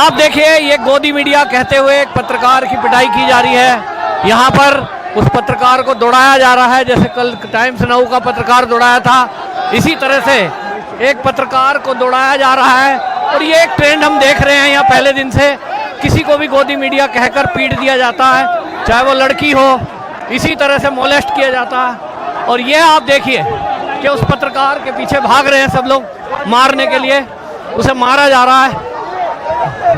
आप देखिए ये गोदी मीडिया कहते हुए एक पत्रकार की पिटाई की जा रही है। यहाँ पर उस पत्रकार को दौड़ाया जा रहा है, जैसे कल टाइम्स नाउ का पत्रकार दौड़ाया था, इसी तरह से एक पत्रकार को दौड़ाया जा रहा है। और ये एक ट्रेंड हम देख रहे हैं यहाँ पहले दिन से, किसी को भी गोदी मीडिया कहकर पीट दिया जाता है, चाहे वो लड़की हो, इसी तरह से मोलेस्ट किया जाता है। और ये आप देखिए कि उस पत्रकार के पीछे भाग रहे हैं सब लोग मारने के लिए, उसे मारा जा रहा है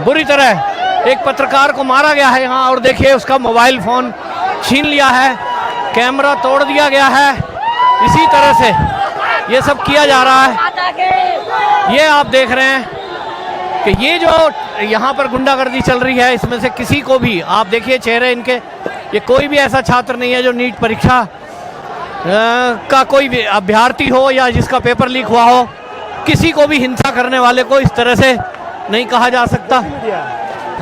बुरी तरह। एक पत्रकार को मारा गया है यहाँ, और देखिए उसका मोबाइल फोन छीन लिया है, कैमरा तोड़ दिया गया है, इसी तरह से ये सब किया जा रहा है। ये आप देख रहे हैं कि ये जो यहाँ पर गुंडागर्दी चल रही है, इसमें से किसी को भी आप देखिए चेहरे इनके, ये कोई भी ऐसा छात्र नहीं है जो नीट परीक्षा का कोई भी अभ्यर्थी हो या जिसका पेपर लीक हुआ हो, किसी को भी हिंसा करने वाले को इस तरह से नहीं कहा जा सकता।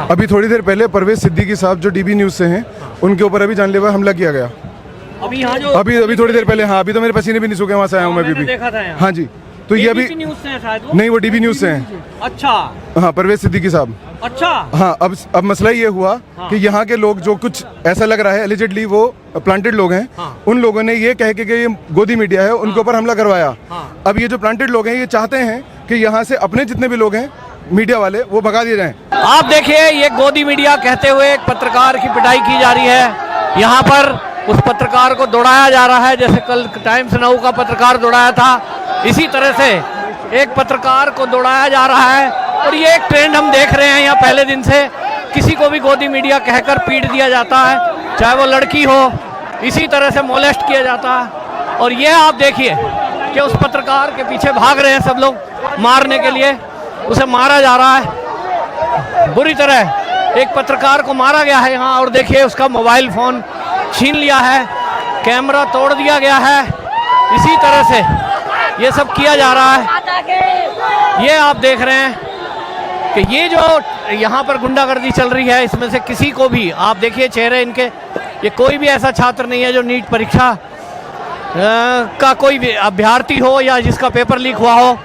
अभी थोड़ी देर पहले परवेज सिद्दीकी साहब जो डीबी न्यूज से हैं, उनके ऊपर अभी जानलेवा हमला किया गया। अभी यहाँ जो अभी थोड़ी देर पहले, हाँ, अभी तो मेरे पसीने भी नहीं सूखे, वहाँ से आया हूँ मैं भी। देखा था यहाँ। हाँ जी, तो ये अभी न्यूज से है शायद वो? नहीं, वो डीबी न्यूज से हैं। अच्छा हाँ, परवेज सिद्दीकी साहब। अच्छा हाँ, अब मसला ये हुआ कि यहाँ के लोग जो कुछ ऐसा लग रहा है एलिजिडली वो प्लांटेड लोग हैं, उन लोगों ने ये कह के कि ये गोदी मीडिया है, उनके ऊपर हमला करवाया। अब ये जो प्लांटेड लोग हैं ये चाहते हैं कि यहाँ से अपने जितने भी लोग हैं मीडिया वाले वो भगा दिए जाएं। आप देखिए ये गोदी मीडिया कहते हुए एक पत्रकार की पिटाई की जा रही है। यहाँ पर उस पत्रकार को दौड़ाया जा रहा है, जैसे कल टाइम्स नाउ का पत्रकार दौड़ाया था, इसी तरह से एक पत्रकार को दौड़ाया जा रहा है। और ये एक ट्रेंड हम देख रहे हैं यहाँ पहले दिन से, किसी को भी गोदी मीडिया कहकर पीट दिया जाता है, चाहे वो लड़की हो, इसी तरह से मोलेस्ट किया जाता है। और ये आप देखिए कि उस पत्रकार के पीछे भाग रहे हैं सब लोग मारने के लिए, उसे मारा जा रहा है बुरी तरह। एक पत्रकार को मारा गया है यहाँ, और देखिए उसका मोबाइल फोन छीन लिया है, कैमरा तोड़ दिया गया है, इसी तरह से ये सब किया जा रहा है। ये आप देख रहे हैं कि ये जो यहाँ पर गुंडागर्दी चल रही है, इसमें से किसी को भी आप देखिए चेहरे इनके, ये कोई भी ऐसा छात्र नहीं है जो नीट परीक्षा का कोई भी अभ्यर्थी हो या जिसका पेपर लीक हुआ हो,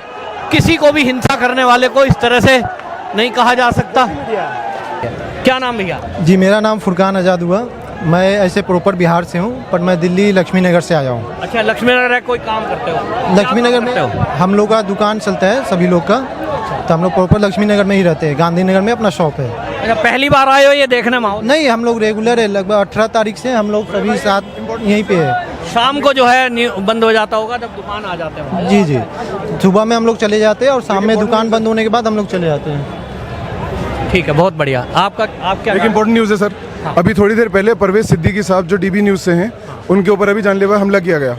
किसी को भी हिंसा करने वाले को इस तरह से नहीं कहा जा सकता। क्या नाम भैया? जी, मेरा नाम फुरकान आज़ाद हुआ। मैं ऐसे प्रॉपर बिहार से हूँ, पर मैं दिल्ली लक्ष्मी नगर से आया हूँ। अच्छा, लक्ष्मी नगर कोई काम करते हो? लक्ष्मी नगर में हम लोग का दुकान चलता है सभी लोग का, तो हम लोग प्रॉपर लक्ष्मी नगर में ही रहते हैं। गांधीनगर में अपना शॉप है। अच्छा, पहली बार आए हो ये देखने में? नहीं, हम लोग रेगुलर है, लगभग 18 तारीख से हम लोग सभी साथ यहीं पे है। शाम को जो है बंद हो जाता होगा जब दुकान आ जाते हैं? जी जी, सुबह में हम लोग चले जाते हैं और शाम में दुकान बंद होने के बाद हम लोग चले जाते हैं। ठीक है, बहुत बढ़िया। आप क्या? एक इम्पोर्टेंट न्यूज़ है सर। अभी थोड़ी देर पहले परवेज सिद्दीकी साहब जो डीबी न्यूज से हैं, उनके ऊपर अभी जानलेवा हमला किया गया।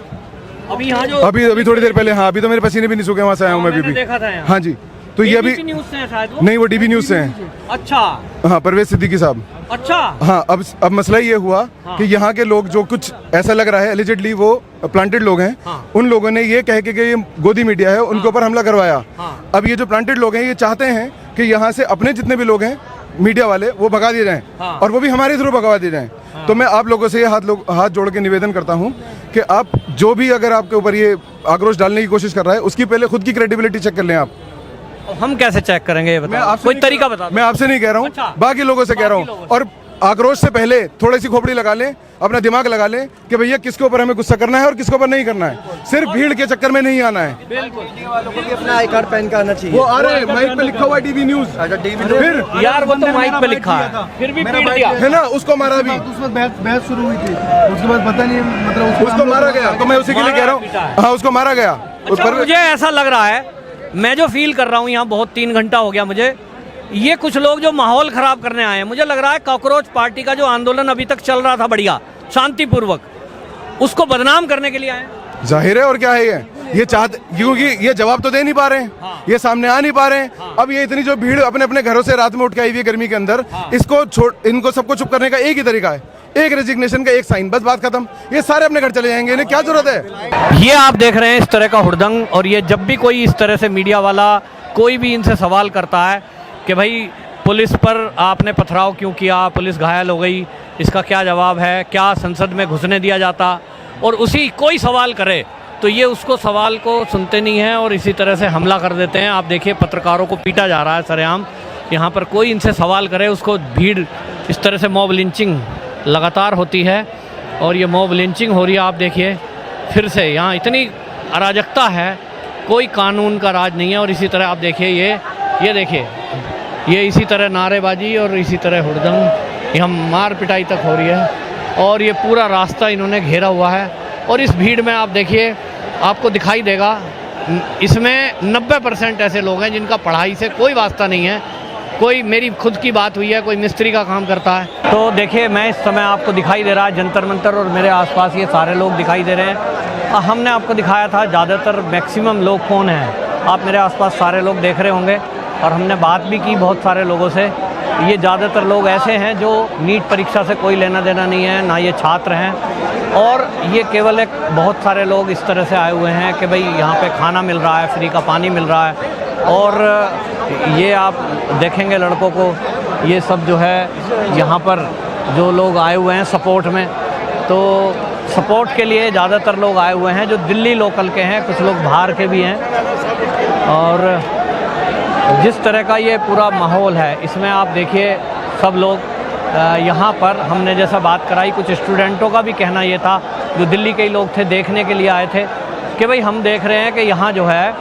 अभी यहाँ जो अभी थोड़ी देर पहले, हाँ, अभी तो मेरे पसीने भी नहीं सूखे, वहाँ से आया हूँ मैं भी। देखा था यहाँ। हाँ जी, तो ये अभी न्यूज से है शायद वो? नहीं, वो डीबी न्यूज से हैं। अच्छा हाँ, परवेज सिद्दीकी साहब। अच्छा हाँ, अब मसला ये हुआ कि यहाँ के लोग जो कुछ ऐसा लग रहा है एलिजिडली वो प्लांटेड लोग हैं, उन लोगों ने ये कह के कि ये गोदी मीडिया है, उनके ऊपर हमला करवाया। अब ये जो प्लांटेड लोग हैं ये चाहते हैं कि यहाँ से अपने जितने भी लोग हैं मीडिया वाले वो भगा दिए जाएं, और वो भी हमारे थ्रू भगवा दिए जाएं। तो मैं आप लोगों से ये हाथ जोड़ के निवेदन करता हूँ कि आप जो भी अगर आपके ऊपर ये आक्रोश डालने की कोशिश कर रहा है, उसकी पहले खुद की क्रेडिबिलिटी चेक कर लें आप। हम कैसे चेक करेंगे ये बताओ? कोई तरीका बता दो। मैं आपसे नहीं कह रहा हूँ, अच्छा, बाकी लोगों से कह रहा हूँ। और आक्रोश से पहले थोड़ी सी खोपड़ी लगा लें, अपना दिमाग लगा लें कि भैया किसके ऊपर हमें गुस्सा करना है और किसके ऊपर नहीं करना है। सिर्फ भीड़ के चक्कर में नहीं आना है। अपना आई कार्ड पैन का आना चाहिए। वो आ रहे हैं, माइक पे लिखा हुआ है डीबी न्यूज। फिर यार वो तो माइक पे लिखा है, फिर भी पीट दिया है ना, उसको मारा भी, उसमें बहस शुरू हुई थी, उसके बाद पता नहीं, मतलब उसको मारा गया। तो मैं उसी के लिए कह रहा हूँ, हाँ, उसको मारा गया। अच्छा, मुझे ऐसा लग रहा है, मैं जो फील कर रहा हूँ यहाँ, बहुत 3 घंटा हो गया मुझे, ये कुछ लोग जो माहौल खराब करने आए हैं, मुझे लग रहा है कॉकरोच पार्टी का जो आंदोलन अभी तक चल रहा था बढ़िया शांतिपूर्वक, उसको बदनाम करने के लिए आए हैं। जाहिर है, और क्या है ये चाहते, क्योंकि ये जवाब तो दे नहीं पा रहे हैं, ये सामने आ नहीं पा रहे हैं। अब ये इतनी जो भीड़ अपने अपने घरों से रात में उठ के आई हुई है गर्मी के अंदर, इनको सबको चुप करने का एक ही तरीका है, एक रेजिग्नेशन का एक साइन, बस बात खत्म। ये सारे अपने घर चले जाएंगे, इन्हें क्या जरूरत है? ये आप देख रहे हैं इस तरह का हुड़दंग, और ये जब भी कोई इस तरह से मीडिया वाला कोई भी इनसे सवाल करता है कि भाई पुलिस पर आपने पथराव क्यों किया, पुलिस घायल हो गई, इसका क्या जवाब है, क्या संसद में घुसने दिया जाता, और उसी कोई सवाल करे तो ये उसको सवाल को सुनते नहीं हैं और इसी तरह से हमला कर देते हैं। आप देखिए पत्रकारों को पीटा जा रहा है सरेआम, यहाँ पर कोई इनसे सवाल करे उसको भीड़, इस तरह से मॉब लिंचिंग लगातार होती है। और ये मॉब लिंचिंग हो रही है, आप देखिए फिर से यहाँ इतनी अराजकता है, कोई कानून का राज नहीं है। और इसी तरह आप देखिए ये देखिए, ये इसी तरह नारेबाजी और इसी तरह हुड़दंग, यहाँ मार पिटाई तक हो रही है। और ये पूरा रास्ता इन्होंने घेरा हुआ है। और इस भीड़ में आप देखिए, आपको दिखाई देगा, इसमें 90% ऐसे लोग हैं जिनका पढ़ाई से कोई वास्ता नहीं है। कोई, मेरी खुद की बात हुई है, कोई मिस्त्री का काम करता है। तो देखिए, मैं इस समय आपको दिखाई दे रहा है जंतर मंतर, और मेरे आसपास ये सारे लोग दिखाई दे रहे हैं। हमने आपको दिखाया था ज़्यादातर मैक्सिमम लोग कौन हैं, आप मेरे आसपास सारे लोग देख रहे होंगे। और हमने बात भी की बहुत सारे लोगों से। ये ज़्यादातर लोग ऐसे हैं जो नीट परीक्षा से कोई लेना देना नहीं है, ना ये छात्र हैं। और ये केवल एक, बहुत सारे लोग इस तरह से आए हुए हैं कि भाई यहाँ पे खाना मिल रहा है, फ्री का पानी मिल रहा है। और ये आप देखेंगे लड़कों को, ये सब जो है यहाँ पर जो लोग आए हुए हैं सपोर्ट में, तो सपोर्ट के लिए ज़्यादातर लोग आए हुए हैं जो दिल्ली लोकल के हैं, कुछ लोग बाहर के भी हैं। और जिस तरह का ये पूरा माहौल है, इसमें आप देखिए सब लोग यहाँ पर, हमने जैसा बात कराई, कुछ स्टूडेंटों का भी कहना ये था जो दिल्ली के ही लोग थे, देखने के लिए आए थे कि भाई हम देख रहे हैं कि यहाँ जो है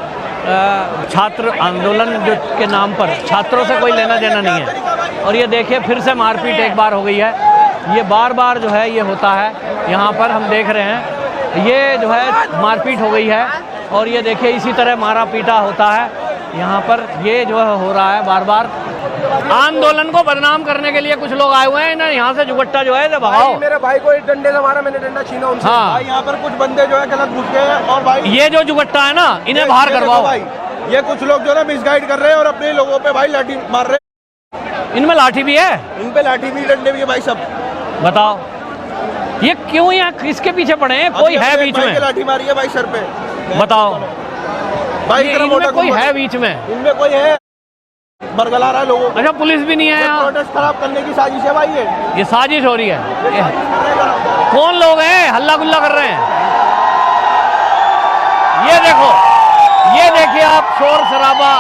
छात्र आंदोलन जो के नाम पर छात्रों से कोई लेना देना नहीं है। और ये देखिए फिर से मारपीट एक बार हो गई है, ये बार बार जो है ये होता है यहाँ पर, हम देख रहे हैं ये जो है मारपीट हो गई है। और ये देखिए इसी तरह मारा पीटा होता है यहाँ पर, ये जो है हो रहा है बार बार। आंदोलन को बदनाम करने के लिए कुछ लोग आए हुए हैं, यहाँ से जुगट्टा जो है भगाओ। मेरे भाई को एक डंडे से मारा, मैंने डंडा छीना उनसे। हाँ, भाई यहाँ पर कुछ बंदे जो है गलत घुस गए हैं। और भाई ये जो जुगट्टा है ना, इन्हें बाहर करवाओ। भाई ये कुछ लोग जो है मिसगाइड कर रहे हैं और अपने लोगों पे भाई लाठी मार रहे हैं। इनमें लाठी भी है, इन पे लाठी भी, डंडे भी है भाई सब। बताओ ये क्यों यहाँ किसके पीछे पड़े हैं? कोई है बीच में? लाठी मारी है भाई सर पे, बताओ भाई इनमें कोई है बीच में? इनमें कोई है, बरगला रहा है लोगों को। अच्छा, पुलिस भी नहीं है यहाँ? प्रोटेस्ट खराब करने की साजिश है भाई, ये साजिश हो रही है। कौन लोग हैं हल्ला गुल्ला कर रहे हैं? ये देखो, ये देखिए आप, शोर शराबा,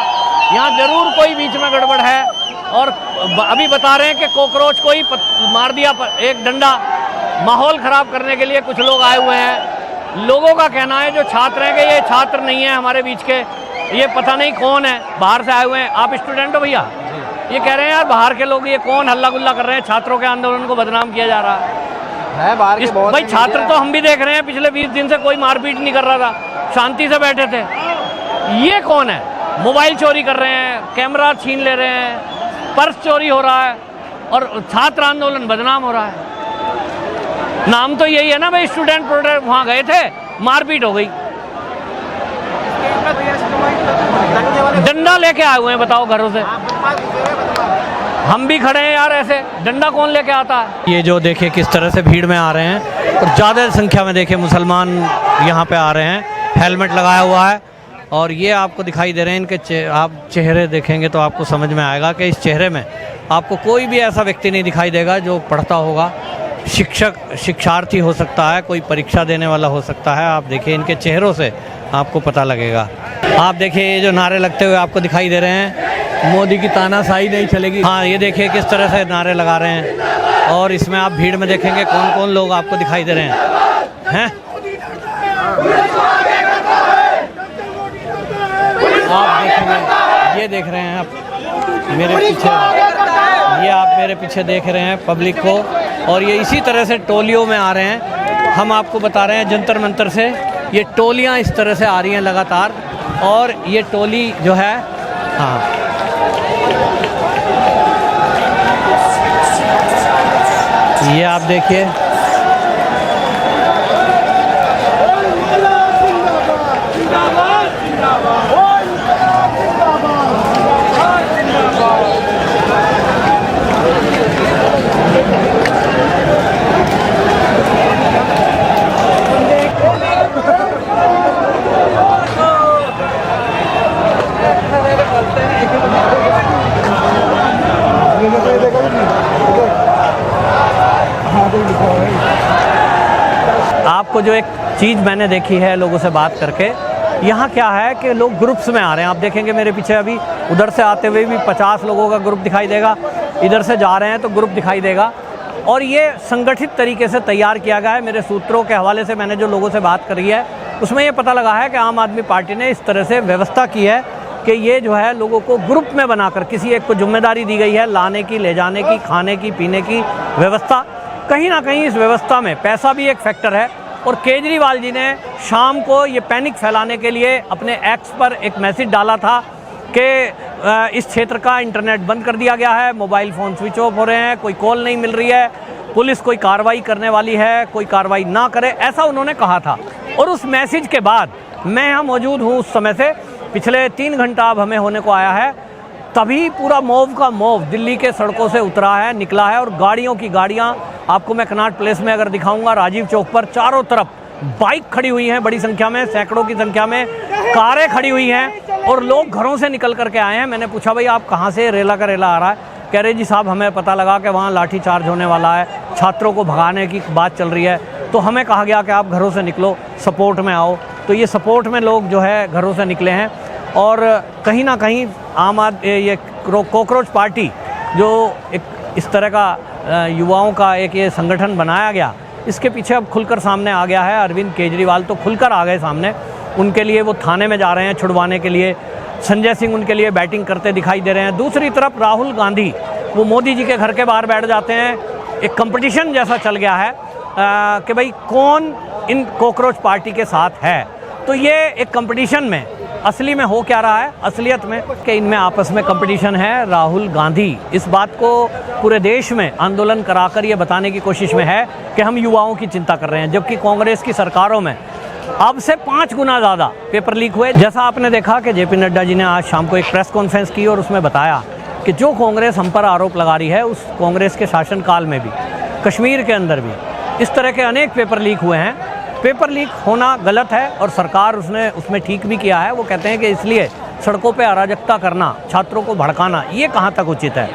यहाँ जरूर कोई बीच में गड़बड़ है। और अभी बता रहे हैं कि कॉकरोच को ही मार दिया एक डंडा। माहौल खराब करने के लिए कुछ लोग आए हुए हैं। लोगों का कहना है जो छात्र हैं कि ये छात्र नहीं है हमारे बीच के, ये पता नहीं कौन है, बाहर से आए हुए हैं। आप स्टूडेंट हो भैया? ये कह रहे हैं यार बाहर के लोग, ये कौन हल्ला गुल्ला कर रहे हैं, छात्रों के आंदोलन को बदनाम किया जा रहा है बाहर के बहुत। भाई छात्र तो हम भी देख रहे हैं, पिछले 20 दिन से कोई मारपीट नहीं कर रहा था, शांति से बैठे थे। ये कौन है? मोबाइल चोरी कर रहे हैं, कैमरा छीन ले रहे हैं, पर्स चोरी हो रहा है और छात्र आंदोलन बदनाम हो रहा है। नाम तो यही है ना भाई, स्टूडेंट प्रोटेस्ट, वहाँ गए थे, मारपीट हो गई, डंडा लेके आए हुए हैं। बताओ घरों से, हम भी खड़े हैं यार, ऐसे डंडा कौन लेके आता है? ये जो देखिए किस तरह से भीड़ में आ रहे हैं, और ज़्यादा संख्या में देखिए मुसलमान यहाँ पे आ रहे हैं, हेलमेट लगाया हुआ है। और ये आपको दिखाई दे रहे हैं, इनके आप चेहरे देखेंगे तो आपको समझ में आएगा कि इस चेहरे में आपको कोई भी ऐसा व्यक्ति नहीं दिखाई देगा जो पढ़ता होगा। शिक्षक, शिक्षार्थी हो सकता है, कोई परीक्षा देने वाला हो सकता है। आप देखिए इनके चेहरों से आपको पता लगेगा। आप देखिए ये जो नारे लगते हुए आपको दिखाई दे रहे हैं, मोदी की तानाशाही नहीं चलेगी। हाँ, ये देखिए किस तरह से नारे लगा रहे हैं। और इसमें आप भीड़ में देखेंगे कौन कौन लोग आपको दिखाई दे रहे हैं। आप देखेंगे, ये देख रहे हैं आप मेरे पीछे, ये आप मेरे पीछे देख रहे हैं पब्लिक को। और ये इसी तरह से टोलियों में आ रहे हैं। हम आपको बता रहे हैं जंतर मंतर से ये टोलियां इस तरह से आ रही हैं लगातार। और ये टोली जो है, हाँ, ये आप देखिए, आपको जो एक चीज़ मैंने देखी है लोगों से बात करके, यहाँ क्या है कि लोग ग्रुप्स में आ रहे हैं। आप देखेंगे मेरे पीछे अभी उधर से आते हुए भी 50 लोगों का ग्रुप दिखाई देगा, इधर से जा रहे हैं तो ग्रुप दिखाई देगा। और ये संगठित तरीके से तैयार किया गया है। मेरे सूत्रों के हवाले से मैंने जो लोगों से बात करी है उसमें ये पता लगा है कि आम आदमी पार्टी ने इस तरह से व्यवस्था की है कि ये जो है लोगों को ग्रुप में बनाकर किसी एक को जिम्मेदारी दी गई है लाने की, ले जाने की, खाने की, पीने की व्यवस्था। कहीं ना कहीं इस व्यवस्था में पैसा भी एक फैक्टर है। और केजरीवाल जी ने शाम को ये पैनिक फैलाने के लिए अपने एक्स पर एक मैसेज डाला था कि इस क्षेत्र का इंटरनेट बंद कर दिया गया है, मोबाइल फ़ोन स्विच ऑफ हो रहे हैं, कोई कॉल नहीं मिल रही है, पुलिस कोई कार्रवाई करने वाली है, कोई कार्रवाई ना करे, ऐसा उन्होंने कहा था। और उस मैसेज के बाद मैं यहाँ मौजूद हूँ उस समय से, पिछले 3 घंटा अब हमें होने को आया है, तभी पूरा मॉब का मॉब दिल्ली के सड़कों से उतरा है, निकला है। और गाड़ियों की गाड़ियाँ आपको मैं कनॉट प्लेस में अगर दिखाऊंगा, राजीव चौक पर चारों तरफ बाइक खड़ी हुई हैं बड़ी संख्या में, सैकड़ों की संख्या में कारें खड़ी हुई हैं और लोग घरों से निकल करके आए हैं। मैंने पूछा भाई आप कहाँ से? रेला का रेला आ रहा है। कह रहे जी साहब हमें पता लगा कि वहाँ लाठी चार्ज होने वाला है, छात्रों को भगाने की बात चल रही है, तो हमें कहा गया कि आप घरों से निकलो, सपोर्ट में आओ। तो ये सपोर्ट में लोग जो है घरों से निकले हैं। और कहीं ना कहीं ये कॉकरोच पार्टी जो एक इस तरह का युवाओं का एक ये संगठन बनाया गया, इसके पीछे अब खुलकर सामने आ गया है। अरविंद केजरीवाल तो खुलकर आ गए सामने, उनके लिए वो थाने में जा रहे हैं छुड़वाने के लिए। संजय सिंह उनके लिए बैटिंग करते दिखाई दे रहे हैं। दूसरी तरफ राहुल गांधी वो मोदी जी के घर के बाहर बैठ जाते हैं। एक कंपटीशन जैसा चल गया है कि भाई कौन इन कॉकरोच पार्टी के साथ है। तो ये एक कंपटीशन में असली में हो क्या रहा है, असलियत में कि इनमें आपस में कंपटीशन है। राहुल गांधी इस बात को पूरे देश में आंदोलन कराकर ये बताने की कोशिश में है कि हम युवाओं की चिंता कर रहे हैं, जबकि कांग्रेस की सरकारों में अब से 5 गुना ज़्यादा पेपर लीक हुए। जैसा आपने देखा कि जेपी नड्डा जी ने आज शाम को एक प्रेस कॉन्फ्रेंस की और उसमें बताया कि जो कांग्रेस हम पर आरोप लगा रही है, उस कांग्रेस के शासनकाल में भी, कश्मीर के अंदर भी इस तरह के अनेक पेपर लीक हुए हैं। पेपर लीक होना गलत है और सरकार उसने उसमें ठीक भी किया है। वो कहते हैं कि इसलिए सड़कों पे अराजकता करना, छात्रों को भड़काना, ये कहाँ तक उचित है।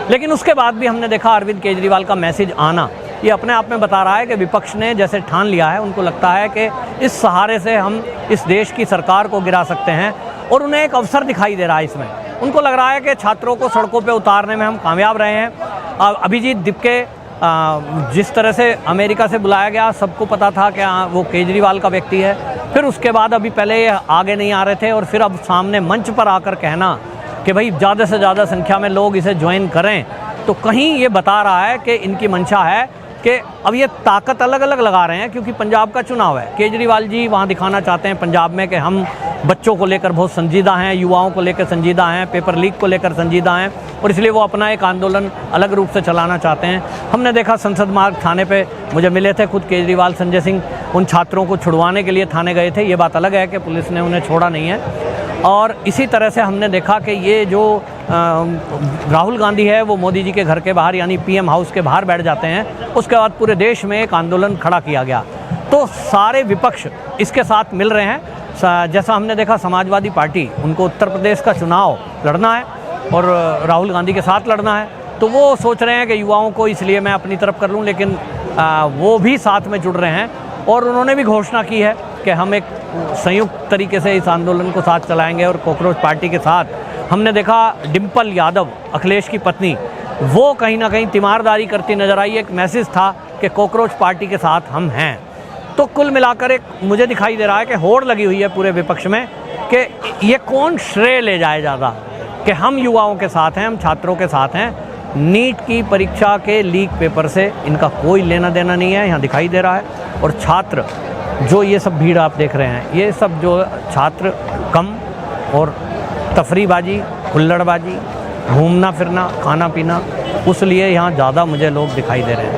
लेकिन उसके बाद भी हमने देखा अरविंद केजरीवाल का मैसेज आना, ये अपने आप में बता रहा है कि विपक्ष ने जैसे ठान लिया है, उनको लगता है कि इस सहारे से हम इस देश की सरकार को गिरा सकते हैं। और उन्हें एक अवसर दिखाई दे रहा है इसमें। उनको लग रहा है कि छात्रों को सड़कों पे उतारने में हम कामयाब रहे हैं। अभिजीत दिपके जिस तरह से अमेरिका से बुलाया गया, सबको पता था कि वो केजरीवाल का व्यक्ति है। फिर उसके बाद अभी पहले ये आगे नहीं आ रहे थे और फिर अब सामने मंच पर आकर कहना कि भाई ज़्यादा से ज़्यादा संख्या में लोग इसे ज्वाइन करें, तो कहीं ये बता रहा है कि इनकी मंशा है कि अब ये ताकत अलग अलग लगा रहे हैं। क्योंकि पंजाब का चुनाव है, केजरीवाल जी वहाँ दिखाना चाहते हैं पंजाब में कि हम बच्चों को लेकर बहुत संजीदा हैं, युवाओं को लेकर संजीदा हैं, पेपर लीक को लेकर संजीदा हैं, और इसलिए वो अपना एक आंदोलन अलग रूप से चलाना चाहते हैं। हमने देखा संसद मार्ग थाने पे मुझे मिले थे खुद केजरीवाल, संजय सिंह उन छात्रों को छुड़वाने के लिए थाने गए थे। ये बात अलग है कि पुलिस ने उन्हें छोड़ा नहीं है। और इसी तरह से हमने देखा कि ये जो राहुल गांधी है वो मोदी जी के घर के बाहर यानी पीएम हाउस के बाहर बैठ जाते हैं। उसके बाद पूरे देश में एक आंदोलन खड़ा किया गया। तो सारे विपक्ष इसके साथ मिल रहे हैं। जैसा हमने देखा समाजवादी पार्टी, उनको उत्तर प्रदेश का चुनाव लड़ना है और राहुल गांधी के साथ लड़ना है, तो वो सोच रहे हैं कि युवाओं को इसलिए मैं अपनी तरफ कर लूं। लेकिन वो भी साथ में जुड़ रहे हैं और उन्होंने भी घोषणा की है कि हम एक संयुक्त तरीके से इस आंदोलन को साथ चलाएंगे। और कॉकरोच पार्टी के साथ हमने देखा डिम्पल यादव, अखिलेश की पत्नी, वो कहीं ना कहीं तीमारदारी करती नजर आई। एक मैसेज था कि कॉकरोच पार्टी के साथ हम हैं। तो कुल मिलाकर एक मुझे दिखाई दे रहा है कि होड़ लगी हुई है पूरे विपक्ष में कि ये कौन श्रेय ले जाए ज़्यादा, कि हम युवाओं के साथ हैं, हम छात्रों के साथ हैं। नीट की परीक्षा के लीक पेपर से इनका कोई लेना देना नहीं है, यहाँ दिखाई दे रहा है। और छात्र जो ये सब भीड़ आप देख रहे हैं, ये सब जो छात्र कम और तफरीबाजी, हुल्लड़बाजी, घूमना फिरना, खाना पीना, उस लिए यहाँ ज़्यादा मुझे लोग दिखाई दे रहे हैं।